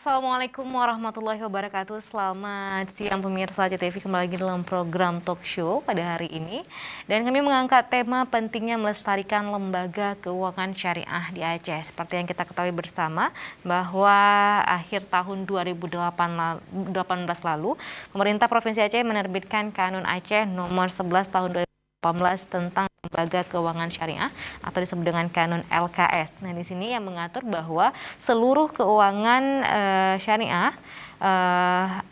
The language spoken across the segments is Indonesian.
Assalamualaikum warahmatullahi wabarakatuh. Selamat siang pemirsa CTV, kembali lagi dalam program talk show pada hari ini. Dan kami mengangkat tema pentingnya melestarikan lembaga keuangan syariah di Aceh. Seperti yang kita ketahui bersama bahwa akhir tahun 2018 lalu, pemerintah Provinsi Aceh menerbitkan Kanun Aceh nomor 11 tahun 2018 tentang lembaga keuangan syariah atau disebut dengan Kanun LKS. Nah, di sini yang mengatur bahwa seluruh keuangan syariah,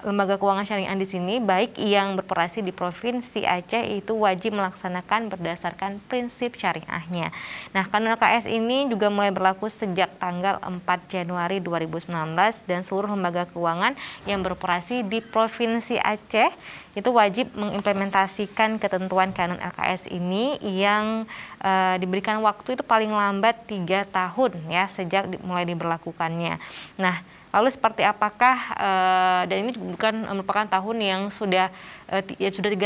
lembaga keuangan syariah di sini baik yang beroperasi di Provinsi Aceh itu wajib melaksanakan berdasarkan prinsip syariahnya. Nah, Kanun LKS ini juga mulai berlaku sejak tanggal 4 Januari 2019 dan seluruh lembaga keuangan yang beroperasi di Provinsi Aceh itu wajib mengimplementasikan ketentuan Kanun LKS ini yang diberikan waktu itu paling lambat 3 tahun ya sejak mulai diberlakukannya. Nah, lalu seperti apakah dan ini bukan merupakan tahun yang sudah 3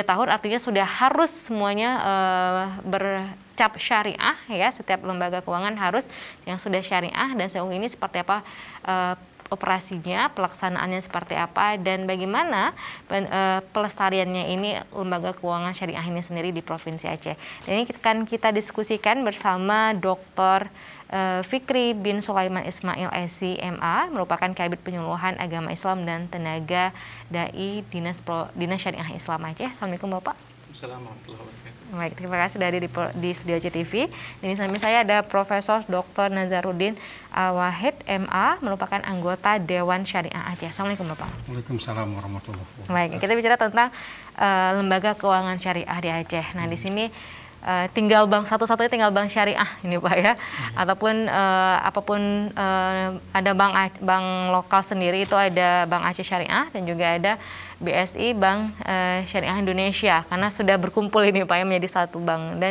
tahun, artinya sudah harus semuanya bercap syariah ya, setiap lembaga keuangan harus yang sudah syariah. Dan sejauh ini seperti apa operasinya, pelaksanaannya seperti apa, dan bagaimana pelestariannya ini lembaga keuangan syariah ini sendiri di Provinsi Aceh. Dan ini akan kita diskusikan bersama Dr. Fikri bin Sulaiman Ismail SC MA, merupakan Kabid Penyuluhan Agama Islam dan Tenaga Dai Dinas Syariah Islam Aceh. Assalamualaikum Bapak. Assalamualaikum warahmatullahi wabarakatuh. Baik, terima kasih sudah hadir di studio CTV. Di samping saya ada Profesor Dr. Nazaruddin Wahid MA, merupakan anggota Dewan Syariah Aceh. Assalamualaikum Bapak. Waalaikumsalam warahmatullahi wabarakatuh. Baik, kita bicara tentang lembaga keuangan syariah di Aceh. Nah, di sini tinggal bank satu-satunya tinggal bank syariah ini Pak ya, ataupun apapun ada bank lokal sendiri, itu ada Bank Aceh Syariah dan juga ada BSI Bank Syariah Indonesia, karena sudah berkumpul ini Pak ya menjadi satu bank,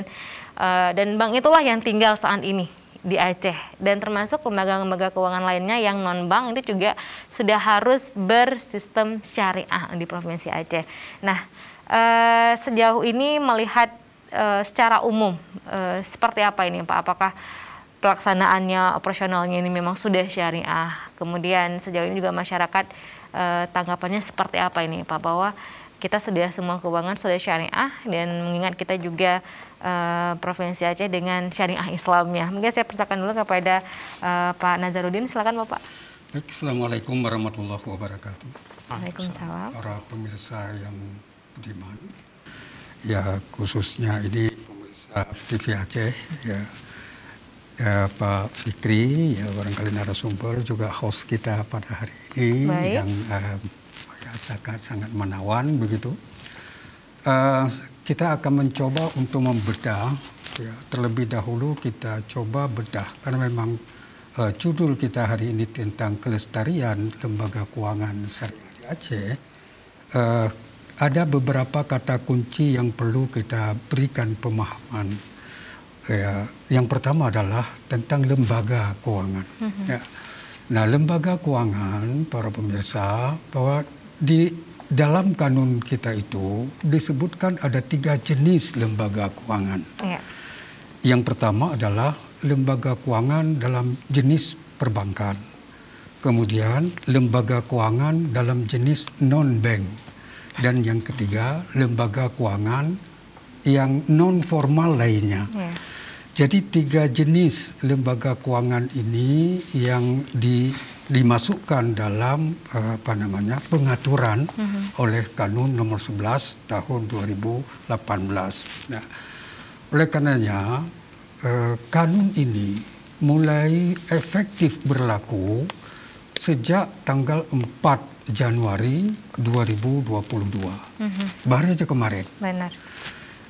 dan bank itulah yang tinggal saat ini di Aceh, dan termasuk lembaga-lembaga keuangan lainnya yang non bank itu juga sudah harus bersistem syariah di Provinsi Aceh. Nah, sejauh ini melihat secara umum seperti apa ini Pak? Apakah pelaksanaannya, operasionalnya ini memang sudah syariah? Kemudian sejauh ini juga masyarakat tanggapannya seperti apa ini Pak? Bahwa kita sudah semua keuangan sudah syariah, dan mengingat kita juga Provinsi Aceh dengan syariah Islamnya. Mungkin saya persilakan dulu kepada Pak Nazaruddin, silakan Bapak. Baik, Assalamualaikum warahmatullahi wabarakatuh. Waalaikumsalam. Para pemirsa yang budiman, ya khususnya ini pemirsa TV Aceh ya, Pak Fikri ya, barangkali narasumber juga host kita pada hari ini. Baik. Yang ya, sangat menawan begitu. Kita akan mencoba untuk membedah ya, terlebih dahulu kita coba bedah karena memang judul kita hari ini tentang kelestarian lembaga keuangan syariah di Aceh. Ada beberapa kata kunci yang perlu kita berikan pemahaman. Ya, yang pertama adalah tentang lembaga keuangan. Ya. Nah, lembaga keuangan, para pemirsa, bahwa di dalam kanun kita itu disebutkan ada 3 jenis lembaga keuangan. Ya. Yang pertama adalah lembaga keuangan dalam jenis perbankan. Kemudian lembaga keuangan dalam jenis non-bank. Dan yang ketiga, lembaga keuangan yang non-formal lainnya. Yeah. Jadi 3 jenis lembaga keuangan ini yang dimasukkan dalam pengaturan oleh Kanun nomor 11 tahun 2018. Nah, oleh karenanya Kanun ini mulai efektif berlaku sejak tanggal 4 Januari 2022, baru aja kemarin. Benar.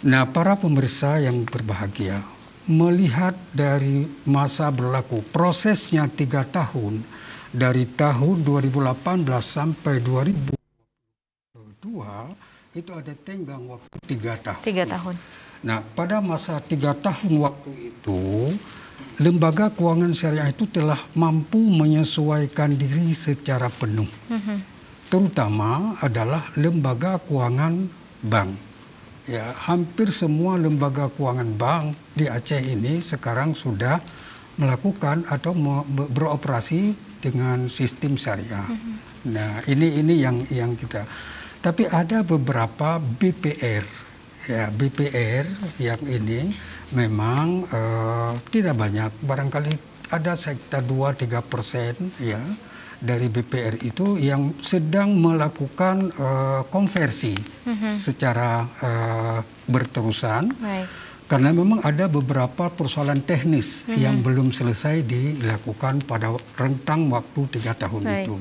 Nah, para pemirsa yang berbahagia, melihat dari masa berlaku prosesnya 3 tahun, dari tahun 2018 sampai 2022, itu ada tenggang waktu 3 tahun. 3 tahun. Nah, pada masa 3 tahun waktu itu, lembaga keuangan syariah itu telah mampu menyesuaikan diri secara penuh. Terutama adalah lembaga keuangan bank. Ya, hampir semua lembaga keuangan bank di Aceh ini sekarang sudah melakukan atau beroperasi dengan sistem syariah. Nah, ini yang kita. Tapi ada beberapa BPR, ya BPR yang ini memang tidak banyak. Barangkali ada sekitar 2-3% ya dari BPR itu yang sedang melakukan konversi secara berterusan. Baik. Karena memang ada beberapa persoalan teknis yang belum selesai dilakukan pada rentang waktu 3 tahun itu.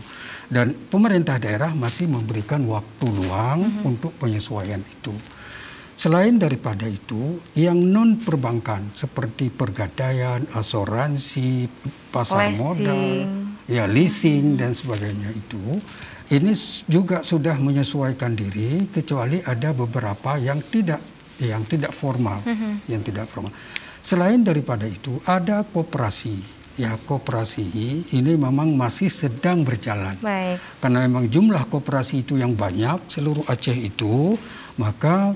Dan pemerintah daerah masih memberikan waktu luang untuk penyesuaian itu. Selain daripada itu, yang non-perbankan seperti pergadaian, asuransi, pasar modal, ya leasing dan sebagainya itu, ini juga sudah menyesuaikan diri, kecuali ada beberapa yang tidak formal, yang tidak formal. Selain daripada itu, ada koperasi. Ya, koperasi ini memang masih sedang berjalan. Baik. Karena memang jumlah koperasi itu yang banyak seluruh Aceh itu, maka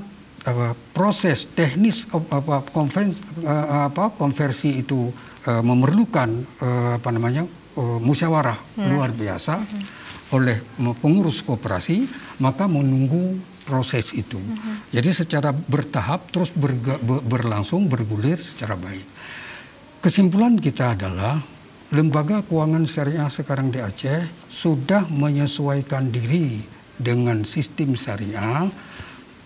proses teknis konversi itu memerlukan musyawarah luar biasa oleh pengurus koperasi, maka menunggu proses itu. Jadi secara bertahap terus berlangsung, bergulir secara baik. Kesimpulan kita adalah lembaga keuangan syariah sekarang di Aceh sudah menyesuaikan diri dengan sistem syariah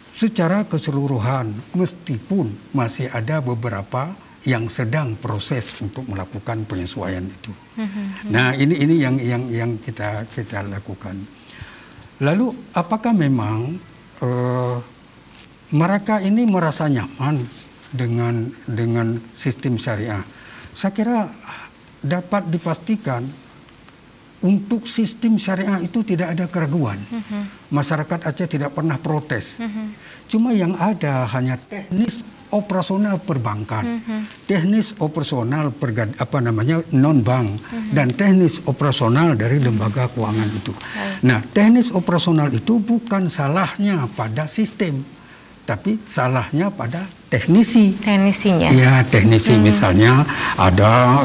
secara keseluruhan, meskipun masih ada beberapa yang sedang proses untuk melakukan penyesuaian itu. Nah, ini yang kita lakukan. Lalu apakah memang mereka ini merasa nyaman dengan sistem syariah? Saya kira dapat dipastikan untuk sistem syariah itu tidak ada keraguan. Masyarakat Aceh tidak pernah protes. Cuma yang ada hanya teknis operasional perbankan, teknis operasional non-bank, dan teknis operasional dari lembaga keuangan itu. Nah, teknis operasional itu bukan salahnya pada sistem, tapi salahnya pada teknisinya. Ya, teknisi misalnya ada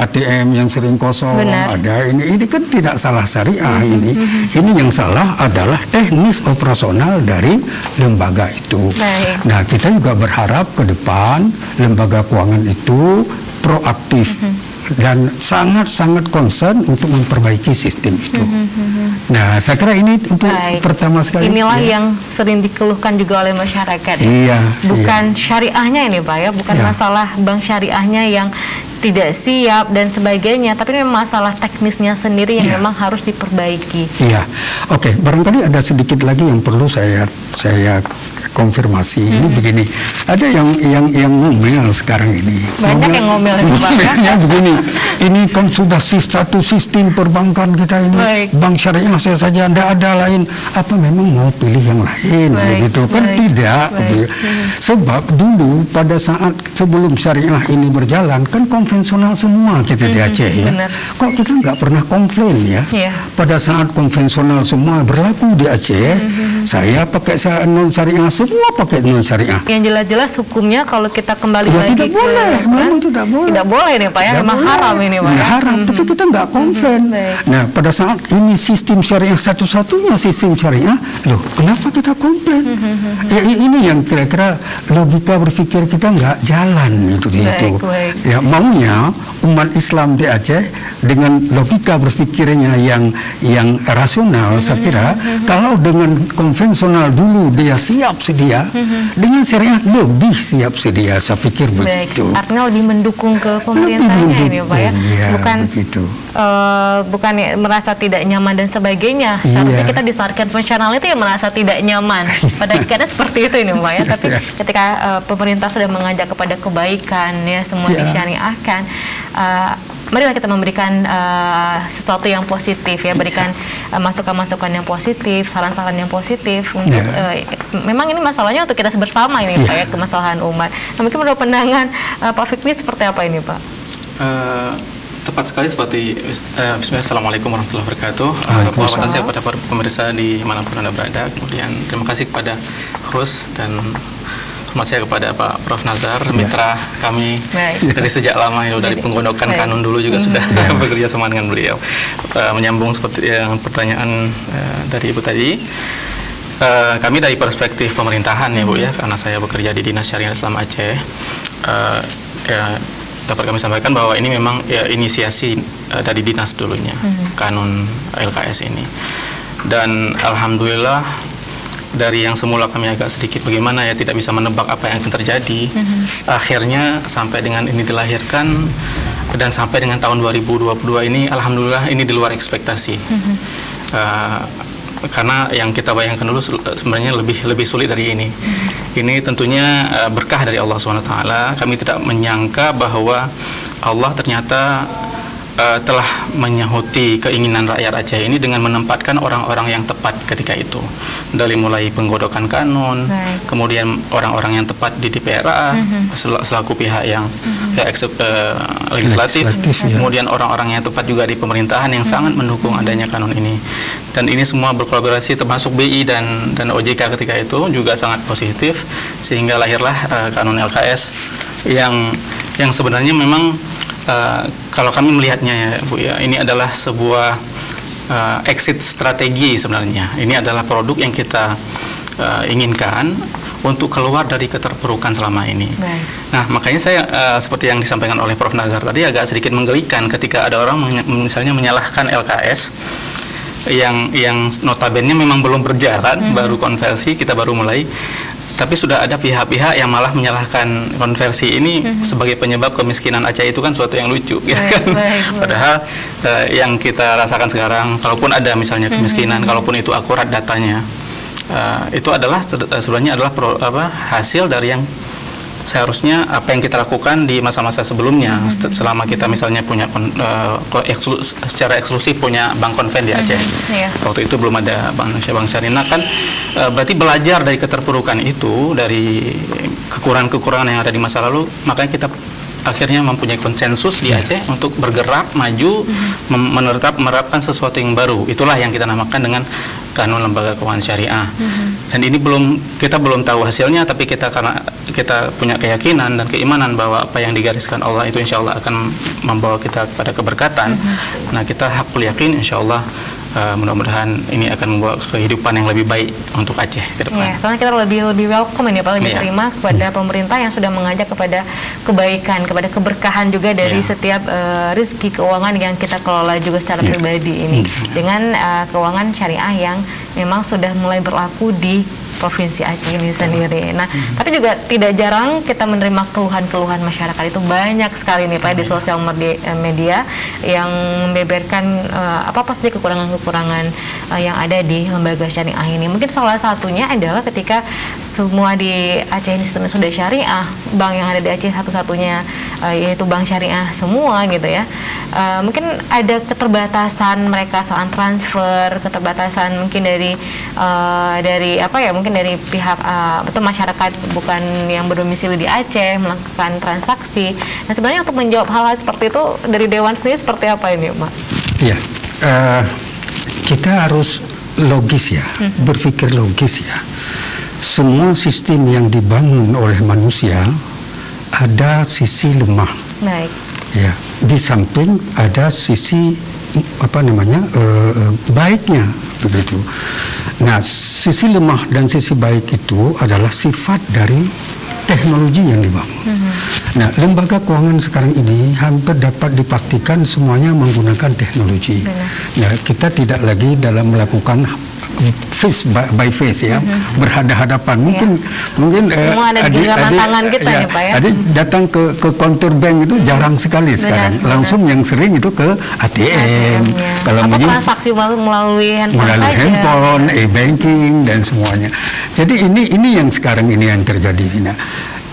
ATM yang sering kosong. Benar. Ada ini kan tidak salah syariah ini. Ini yang salah adalah teknis operasional dari lembaga itu. Baik. Nah, kita juga berharap ke depan lembaga keuangan itu proaktif dan sangat-sangat concern untuk memperbaiki sistem itu. Nah, saya kira ini untuk pertama sekali. Inilah yang sering dikeluhkan juga oleh masyarakat. Iya. Bukan syariahnya ini, Pak, ya, bukan masalah bank syariahnya yang tidak siap dan sebagainya, tapi memang masalah teknisnya sendiri yang memang harus diperbaiki. Iya. Oke, barangkali ada sedikit lagi yang perlu saya konfirmasi. Ini begini, ada yang ngomel sekarang ini. Banyak yang ngomel ini, Pak, ya. Begini, ini kan sudah satu sistem perbankan kita ini. Baik. Bank syariah saja tidak ada lain. Apa memang mau pilih yang lain? Begitu kan? Tidak. Sebab dulu pada saat sebelum syariah ini berjalan kan konvensional semua kita di Aceh, ya. Benar. Kok kita nggak pernah komplain, ya? Pada saat konvensional semua berlaku di Aceh, saya pakai non syariah, semua pakai non syariah. Yang jelas-jelas hukumnya kalau kita kembali lagi tidak boleh, memang tidak boleh. Tidak boleh nih, Pak, ya, memang haram ini, Pak. Haram, tapi kita nggak komplain. Nah, pada saat ini sistem syariah satu-satunya sistem syariah, loh, kenapa kita komplain? Ya, ini yang kira-kira logika berpikir kita nggak jalan itu. Ya, maunya umat Islam di Aceh dengan logika berpikirnya yang rasional, saya kira kalau dengan konvensional dulu dia siap sedia, dengan syariah lebih siap sedia, saya pikir begitu. Artinya lebih mendukung ke pemerintahnya ini, Pak, ya, bukan merasa tidak nyaman dan sebagainya. Seharusnya kita di saat konvensional itu yang merasa tidak nyaman. Pada akhirnya seperti itu ini, Pak, ya. Tapi ketika pemerintah sudah mengajak kepada kebaikan, ya, semua disyariahkan, marilah kita memberikan sesuatu yang positif, ya, berikan masukan-masukan yang positif, saran-saran yang positif untuk memang ini masalahnya untuk kita bersama ini, Pak, ya, kemasalahan umat. Nah, mungkin menurut pandangan Pak Fikri seperti apa ini, Pak? Tepat sekali seperti Bismillah, Assalamualaikum warahmatullahi wabarakatuh. Terima kasih kepada para pemirsa dimanapun Anda berada. Kemudian terima kasih kepada host dan hormat saya kepada Pak Prof Nazar, mitra kami dari sejak lama ya, dari penggodokan kanun dulu juga sudah bekerja sama dengan beliau. Menyambung seperti yang pertanyaan dari Ibu tadi, kami dari perspektif pemerintahan ya Bu ya, karena saya bekerja di Dinas Syariah Islam Aceh, ya, dapat kami sampaikan bahwa ini memang ya, inisiasi dari dinas dulunya, kanun LKS ini. Dan alhamdulillah dari yang semula kami agak sedikit bagaimana ya tidak bisa menebak apa yang akan terjadi, akhirnya sampai dengan ini dilahirkan dan sampai dengan tahun 2022 ini alhamdulillah ini di luar ekspektasi. Karena yang kita bayangkan dulu sebenarnya lebih sulit dari ini. Ini tentunya berkah dari Allah SWT. Kami tidak menyangka bahwa Allah ternyata telah menyahuti keinginan rakyat Aceh ini dengan menempatkan orang-orang yang tepat ketika itu. Dari mulai penggodokan kanun, kemudian orang-orang yang tepat di DPRA selaku pihak yang legislatif, kemudian orang-orang yang tepat juga di pemerintahan yang sangat mendukung adanya kanun ini. Dan ini semua berkolaborasi, termasuk BI dan OJK ketika itu juga sangat positif, sehingga lahirlah kanun LKS yang sebenarnya memang kalau kami melihatnya ya Bu ya, ini adalah sebuah exit strategi sebenarnya. Ini adalah produk yang kita inginkan untuk keluar dari keterpurukan selama ini. Nah, makanya saya seperti yang disampaikan oleh Prof Nazar tadi agak sedikit menggelikan ketika ada orang misalnya menyalahkan LKS yang notabene memang belum berjalan, baru konversi, kita baru mulai. Tapi sudah ada pihak-pihak yang malah menyalahkan konversi ini sebagai penyebab kemiskinan Aceh. Itu kan suatu yang lucu, ya kan? Padahal yang kita rasakan sekarang, kalaupun ada misalnya kemiskinan, kalaupun itu akurat datanya, itu adalah sebenarnya adalah hasil dari yang seharusnya apa yang kita lakukan di masa-masa sebelumnya, selama kita misalnya punya secara eksklusif punya bank konven di Aceh. Waktu itu belum ada bank syariah kan, berarti belajar dari keterpurukan itu, dari kekurangan-kekurangan yang ada di masa lalu, makanya kita akhirnya mempunyai konsensus di Aceh untuk bergerak maju, menerapkan sesuatu yang baru. Itulah yang kita namakan dengan kanun lembaga keuangan syariah. Dan ini kita belum tahu hasilnya, tapi karena kita punya keyakinan dan keimanan bahwa apa yang digariskan Allah itu insya Allah akan membawa kita pada keberkatan. Nah, kita hakul yakin insya Allah mudah-mudahan ini akan membawa kehidupan yang lebih baik untuk Aceh ke depan. Soalnya kita lebih welcome ini Pak, lebih terima kepada pemerintah yang sudah mengajak kepada kebaikan, kepada keberkahan juga dari setiap rezeki keuangan yang kita kelola juga secara pribadi ini dengan keuangan syariah yang memang sudah mulai berlaku di Provinsi Aceh ini sendiri. Nah, tapi juga tidak jarang kita menerima keluhan-keluhan masyarakat, itu banyak sekali nih Pak di sosial media yang membeberkan apa saja kekurangan-kekurangan yang ada di lembaga syariah ini. Mungkin salah satunya adalah ketika semua di Aceh ini sistemnya sudah syariah, bank yang ada di Aceh satu-satunya yaitu bank syariah semua gitu ya. Mungkin ada keterbatasan mereka saat transfer, keterbatasan mungkin dari apa ya, mungkin dari pihak betul masyarakat bukan yang berdomisili di Aceh melakukan transaksi. Nah, sebenarnya untuk menjawab hal-hal seperti itu dari Dewan sendiri seperti apa ini, Pak? Iya, kita harus logis ya, berpikir logis ya. Semua sistem yang dibangun oleh manusia ada sisi lemah. Baik. Ya, di samping ada sisi baiknya begitu. Nah, sisi lemah dan sisi baik itu adalah sifat dari teknologi yang dibangun. Nah, lembaga keuangan sekarang ini hampir dapat dipastikan semuanya menggunakan teknologi. Nah, kita tidak lagi dalam melakukan face by face ya, berhadapan. Mungkin semua ada di genggaman tangan kita ya Pak ya. Adik datang ke counter bank itu jarang sekali sekarang. Langsung yang sering itu ke ATM. Kalau transaksi melalui handphone, e-banking dan semuanya. Jadi ini yang sekarang ini yang terjadi. Nah,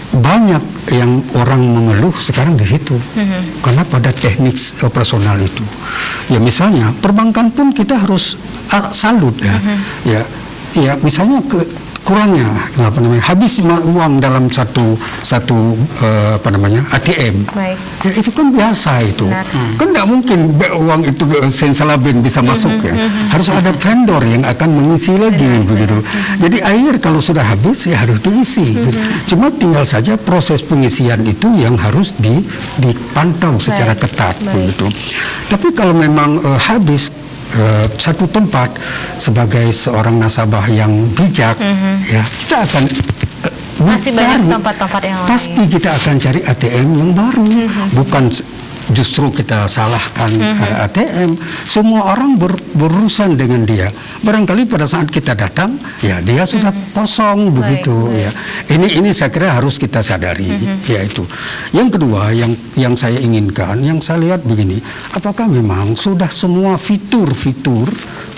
banyak yang orang mengeluh sekarang di situ karena pada teknik operasional itu. Ya misalnya perbankan pun kita harus salut ya. Ya misalnya kurangnya habis uang dalam satu ATM. Baik. Ya, itu kan biasa itu. Kan nggak mungkin uang itu sensalabin bisa masuk ya. Harus ada vendor yang akan mengisi lagi begitu. Jadi air kalau sudah habis ya harus diisi. Gitu. Cuma tinggal saja proses pengisian itu yang harus dipantau secara ketat begitu. Tapi kalau memang habis satu tempat, sebagai seorang nasabah yang bijak, ya kita akan masih banyak tempat-tempat yang lain. Pasti kita akan cari ATM yang baru, bukan justru kita salahkan ATM. Semua orang berurusan dengan dia. Barangkali pada saat kita datang, ya dia sudah kosong begitu. Ya, ini saya kira harus kita sadari. Yaitu yang kedua, yang saya inginkan, yang saya lihat begini, apakah memang sudah semua fitur-fitur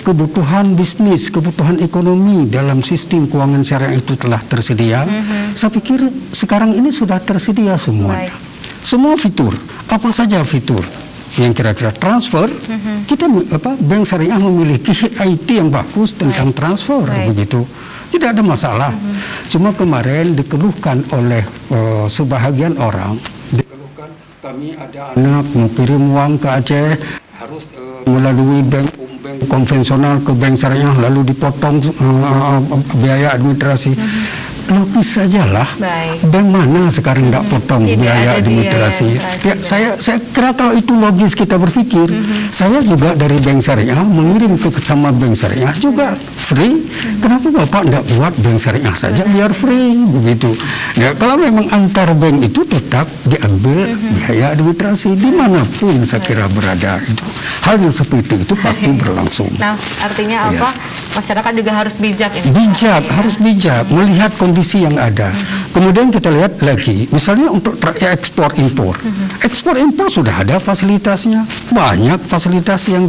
kebutuhan bisnis, kebutuhan ekonomi dalam sistem keuangan syariah itu telah tersedia? Saya pikir sekarang ini sudah tersedia semuanya. Semua fitur, apa saja fitur yang kira-kira transfer, kita bank syariah memiliki IT yang bagus tentang transfer begitu. Tidak ada masalah. Cuma kemarin dikeluhkan oleh sebahagian orang, kami ada anak mau kirim uang ke Aceh, harus melalui bank konvensional ke bank syariah, lalu dipotong biaya administrasi. Logis sajalah. Bank mana sekarang tidak potong biaya administrasi? Ya, saya kira kalau itu logis kita berpikir, saya juga dari bank syariah mengirim ke sama bank syariah juga free. Kenapa Bapak tidak buat bank syariah saja biar free begitu? Ya, kalau memang antar bank itu tetap diambil biaya administrasi dimanapun saya kira berada, itu hal yang seperti itu pasti berlangsung. Nah, artinya apa? Masyarakat juga harus bijak. Harus bijak melihat kondisi yang ada. Kemudian kita lihat lagi, misalnya untuk ekspor impor. Ekspor impor sudah ada fasilitasnya, banyak fasilitas yang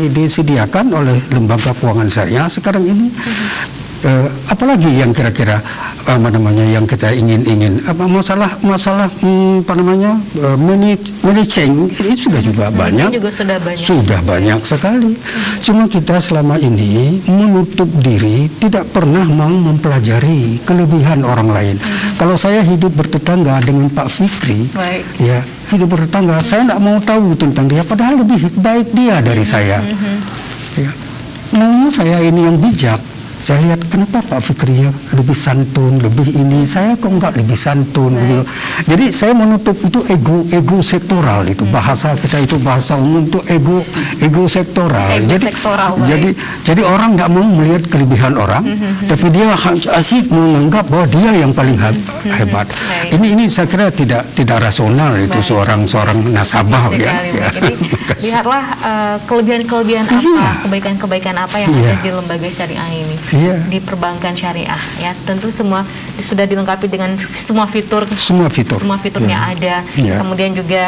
disediakan oleh lembaga keuangan syariah sekarang ini. Apalagi yang kira-kira yang kita ingin masalah managing itu sudah juga banyak, sudah banyak sekali. Cuma kita selama ini menutup diri, tidak pernah mau mempelajari kelebihan orang lain. Kalau saya hidup bertetangga dengan Pak Fikri, ya hidup bertetangga, saya tidak mau tahu tentang dia, padahal lebih baik dia dari saya. Ya. Maunya saya ini yang bijak. Saya lihat kenapa Pak Fikri lebih santun, lebih ini, saya kok enggak lebih santun gitu. Jadi saya menutup itu ego sektoral, itu bahasa kita itu bahasa umum itu ego sektoral. Jadi orang enggak mau melihat kelebihan orang, tapi dia asyik menganggap bahwa dia yang paling hebat. Ini saya kira tidak rasional itu seorang nasabah ya. Jadi lihatlah kelebihan-kelebihan apa, kebaikan-kebaikan apa yang ada di lembaga syariah ini. Di perbankan syariah, ya tentu semua sudah dilengkapi dengan semua fiturnya ada. Kemudian juga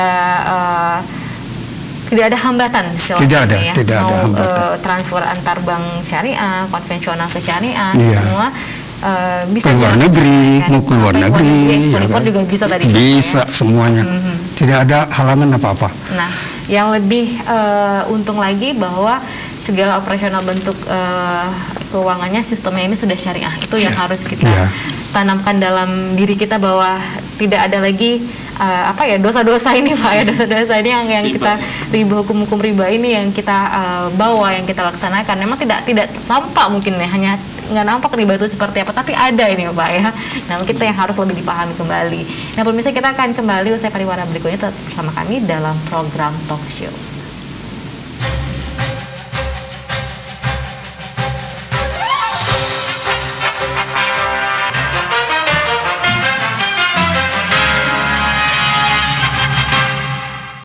tidak ada hambatan, tidak ada hambatan. Transfer antar bank syariah, konvensional ke syariah, semua bisa keluar negeri, mau keluar negeri, ekspor juga bisa tadi. Bisa semuanya, tidak ada halangan apa-apa. Nah, yang lebih untung lagi bahwa segala operasional bentuk keuangannya, sistemnya ini sudah syariah. Itu yang harus kita tanamkan dalam diri kita, bahwa tidak ada lagi dosa-dosa ini Pak ya, dosa-dosa ini yang kita hukum-hukum riba ini yang kita bawa, yang kita laksanakan. Memang tidak tampak mungkin ya, hanya nggak nampak riba itu seperti apa, tapi ada ini Pak ya. Nah, kita yang harus lebih dipahami kembali. Nah, pemirsa, kita akan kembali usai pariwara berikutnya, tetap bersama kami dalam program Talk Show.